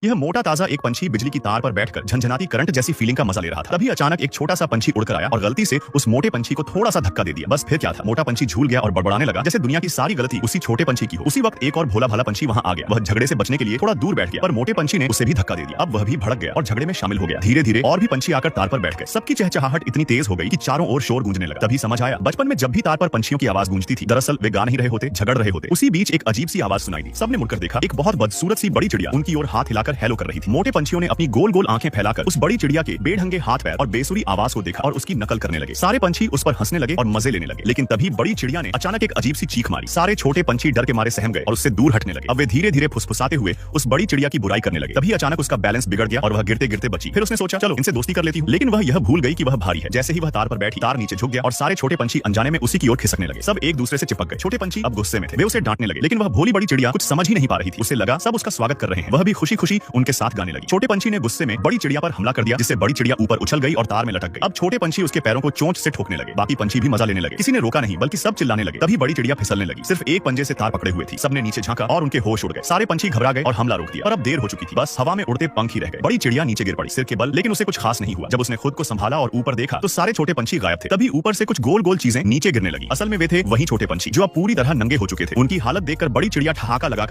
यह मोटा ताजा एक पंछी बिजली की तार पर बैठकर झंझनाती करंट जैसी फीलिंग का मजा ले रहा था। तभी अचानक एक छोटा सा पंछी उड़कर आया और गलती से उस मोटे पंछी को थोड़ा सा धक्का दे दिया। बस फिर क्या था, मोटा पंछी झूल गया और बड़बड़ाने लगा जैसे दुनिया की सारी गलती उसी छोटे पंछी की हो। उसी वक्त एक और भोला भाला पंछी वहां आ गया। वह झगड़े से बचने के लिए थोड़ा दूर बैठ गया, पर मोटे पंछी ने उसे भी धक्का दे दिया। अब वह भी भड़क गया और झगड़े में शामिल हो गया। धीरे धीरे और भी पंछी आकर तार पर बैठ गए। सबकी चहचहाहट इतनी तेज हो गई कि चारों ओर शोर गूंजने लगा। तभी समझ आया, बचपन में जब भी तार पर पंछियों की आवाज गूंजती थी, दरअसल वे गा नहीं रहे होते, झगड़ रहे होते। उसी बीच एक अजीब सी आवाज सुनाई दी। सबने मुड़कर देखा, एक बहुत बदसूरत सी बड़ी चिड़िया उनकी ओर हाथ हिलाकर हेलो कर रही थी। मोटे पंछियों ने अपनी गोल गोल आंखें फैलाकर उस बड़ी चिड़िया के बेढंगे हाथ पैर और बेसुरी आवाज को देखा और उसकी नकल करने लगे। सारे पंछी उस पर हंसने लगे और मजे लेने लगे। लेकिन तभी बड़ी चिड़िया ने अचानक एक अजीब सी चीख मारी। सारे छोटे पंछी डर के मारे सहम गए और उससे दूर हटने लगे। अब वे धीरे धीरे फुसफुसाते हुए उस बड़ी चिड़िया की बुराई करने लगे। तभी अचानक उसका बैलेंस बिगड़ गया और वह गिरते गिरते बची। फिर उसने सोचा, चलो इनसे दोस्ती कर लेती हूँ। लेकिन वह यह भूल गई कि वह भारी है। जैसे ही वह तार पर बैठी, तार नीचे झुक गया और सारे छोटे पंछी अनजाने में उसी की ओर खिसकने लगे। सब एक दूसरे से चिपक गए। छोटे पंछी अब गुस्से में थे। वे उसे डांटने लगे, लेकिन वह भोली बड़ी चिड़िया कुछ समझ ही नहीं पा रही थी। उसे लगा सब उसका स्वागत कर रहे हैं। वह भी खुशी खुशी उनके साथ गाने लगी। छोटे पंछी ने गुस्से में बड़ी चिड़िया पर हमला कर दिया, जिससे बड़ी चिड़िया ऊपर उछल गई और तार में लटक गई। अब छोटे पंछी उसके पैरों को चोंच से ठोकने लगे। बाकी पंछी भी मजा लेने लगे। किसी ने रोका नहीं, बल्कि सब चिल्लाने लगे। तभी बड़ी चिड़िया फिसलने लगी। सिर्फ एक पंजे से तार पकड़े हुए थी। सबने नीचे झांका और उनके होश उड़ गए। सारे पंछी घबरा गए और हमला रोक दिया। और अब देर हो चुकी थी। बस हवा में उड़ते पंख ही रह गए। बड़ी चिड़िया नीचे गिर पड़ी सिर के बल, लेकिन उसे कुछ खास नहीं हुआ। जब उसने खुद को संभाला और ऊपर देखा तो सारे छोटे पंछी गायब थे। तभी ऊपर से कुछ गोल गोल चीजें नीचे गिरने लगी। असल में वे थे वही छोटे पंछी जो अब पूरी तरह नंगे हो चुके थे। उनकी हालत देखकर बड़ी चिड़िया ठहाका लगाकर